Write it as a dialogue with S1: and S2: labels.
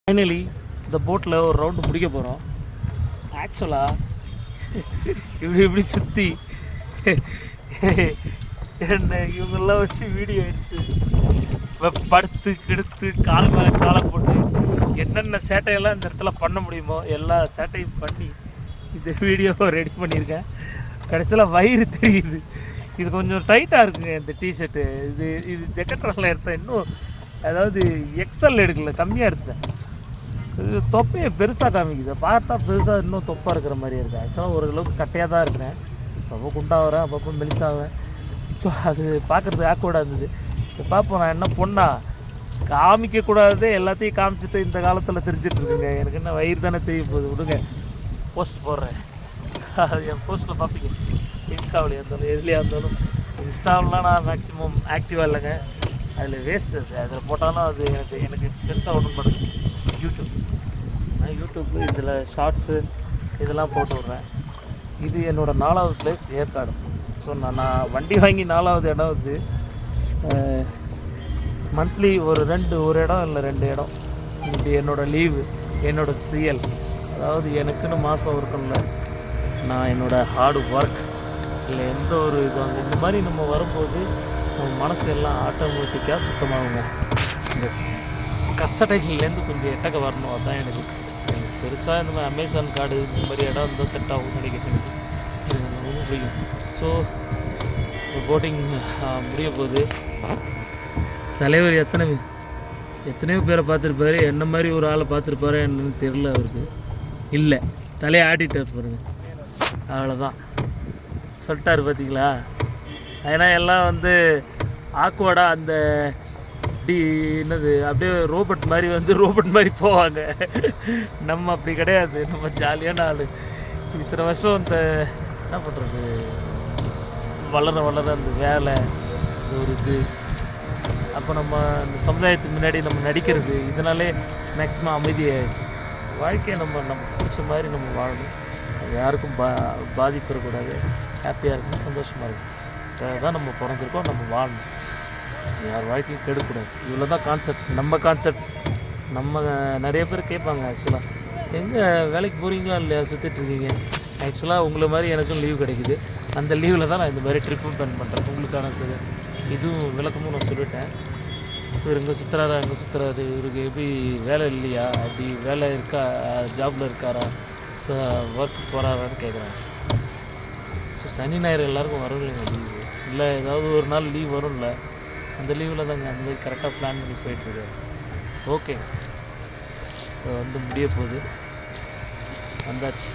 S1: Finally இந்த போட்டில் ஒரு ரவுண்டு முடிக்க போகிறோம். ஆக்சுவலாக இப்படி சுற்றி என்ன இவங்கெல்லாம் வச்சு வீடியோ எடுத்து படுத்து கெடுத்து கால் மேலே காலை போட்டு என்னென்ன சேட்டையெல்லாம் இந்த இடத்துல பண்ண முடியுமோ எல்லா சேட்டையும் பண்ணி இந்த வீடியோவை ரெடி பண்ணியிருக்கேன். கடைசியில் வயிறு தெரியுது. இது கொஞ்சம் டைட்டாக இருக்குங்க இந்த டிஷர்ட்டு. இது ஜெக்கெட்ரெஸ்லாம் எடுத்தேன், இன்னும் அதாவது எக்ஸல் எடுக்கல, கம்மியாக எடுத்துட்டேன். இது தொப்பையை பெருசாக காமிக்குது, பார்த்தா பெருசாக இன்னும் தொப்பாக இருக்கிற மாதிரியே இருக்குது. ஆக்சுவலாக ஓரளவுக்கு கட்டையாக தான் இருக்கிறேன், அப்போ குண்டாகிறேன், அப்பப்போ மெலிசாகிறேன். ஸோ அது பார்க்குறதுக்கு ஆக்கோடாக இருந்தது. இப்போ பார்ப்போம், நான் என்ன பொண்ணா காமிக்கக்கூடாது எல்லாத்தையும் காமிச்சிட்டு இந்த காலத்தில் தெரிஞ்சிட்ருக்குங்க. எனக்கு என்ன வயிறு தானே தெரிய போகுது, விடுங்க. போஸ்ட் போடுறேன், அது என் போஸ்ட்டில் பார்ப்பீங்க. இன்ஸ்டாவிலையாக இருந்தாலும் எதுலையாக இருந்தாலும். இன்ஸ்டாவிலாம் நான் மேக்ஸிமம் ஆக்டிவாக இல்லைங்க, அதில் வேஸ்ட்டு. அதில் போட்டாலும் அது எனக்கு பெருசாக ஒன்றும் படுது. யூடியூப்பு இதில் ஷார்ட்ஸு இதெல்லாம் போட்டு விட்றேன். இது என்னோடய 4வது பிளேஸ் ஏற்காடு. ஸோ நான் வண்டி வாங்கி 4வது இடம் வந்து மந்த்லி ஒரு இடம் இல்லை 2 இடம் இப்படி என்னோடய லீவு, என்னோடய சிஎல், அதாவது எனக்குன்னு மாதம் இருக்கும்ல, நான் என்னோடய ஹார்டு ஒர்க் இல்லை எந்த ஒரு இது வாங்க இந்த மாதிரி நம்ம வரும்போது நம்ம மனசு எல்லாம் ஆட்டோமேட்டிக்காக சுத்தமாகுங்க. இந்த கஷ்டடைகள்லேருந்து கொஞ்சம் எட்டக்க வரணும். அதுதான் எனக்கு பெருசாக இந்த மாதிரி அமேசான் கார்டு இந்த மாதிரி இடம் இருந்தால் செட் ஆகும்னு நினைக்கிறேன். எனக்கு ரொம்ப பிடிக்கும். ஸோ போட்டிங் முடிய போகுது. தலைவர் எத்தனையோ பேரை பார்த்துருப்பாரு, என்ன மாதிரி ஒரு ஆளை பார்த்துருப்பாரு என்னன்னு தெரில. அவருக்கு இல்லை, தலையை ஆட்டிட்டார் பாருங்க, அவ்வளோதான் சொல்லிட்டார். பார்த்தீங்களா? ஏன்னா எல்லாம் வந்து ஆக்வர்டாக அந்த என்னது அப்படியே ரோபோட் மாதிரி போவாங்க. நம்ம அப்படி கிடையாது, நம்ம ஜாலியான ஆள். இத்தனை வருஷம் இந்த என்ன பண்ணுறது, வளர அந்த வேலை ஒரு இது, அப்போ நம்ம அந்த சமுதாயத்துக்கு முன்னாடி நம்ம நடிக்கிறது, இதனாலே மேக்ஸிமம் அமைதியாகிடுச்சு. வாழ்க்கையை நம்ம பிடிச்ச மாதிரி நம்ம வாழணும். அது யாருக்கும் பாதிப்பு இருக்கக்கூடாது, ஹாப்பியாக இருக்கணும், சந்தோஷமாக இருக்கும். அதுதான் நம்ம பிறந்திருக்கோம், நம்ம வாழணும், யார் வாழ்க்கையும் கெடுக்கூடாது. இவ்வளோ தான் கான்செப்ட், நம்ம கான்செப்ட். நம்ம நிறைய பேர் கேட்பாங்க, ஆக்சுவலாக எங்கே வேலைக்கு போகிறீங்களா இல்லையா, சுற்றிட்டுருக்கீங்க. ஆக்சுவலாக உங்களை மாதிரி எனக்கும் லீவ் கிடைக்குது. அந்த லீவில் தான் நான் இந்த மாதிரி ட்ரிப்பு பிளான் பண்ணுறேன். உங்களுக்கான இதுவும் விளக்கமும் நான் சொல்லிட்டேன். இவர் இங்கே சுற்றுறாரு, இவருக்கு எப்படி வேலை இல்லையா, அப்படி வேலை இருக்கா, ஜாபில் இருக்காரா, ஸோ ஒர்க் போகிறாரான்னு கேட்குறாங்க. ஸோ சனி ஞாயிறு எல்லாருக்கும் வரும் இல்லைங்க லீவு, இல்லை ஏதாவது ஒரு நாள் லீவ் வரும்ல, அந்த லீவில் தாங்க அந்த மாதிரி கரெக்டாக பிளான் பண்ணி போயிட்டுருக்காரு. ஓகே, வந்து முடிய போகுது, வந்தாச்சு.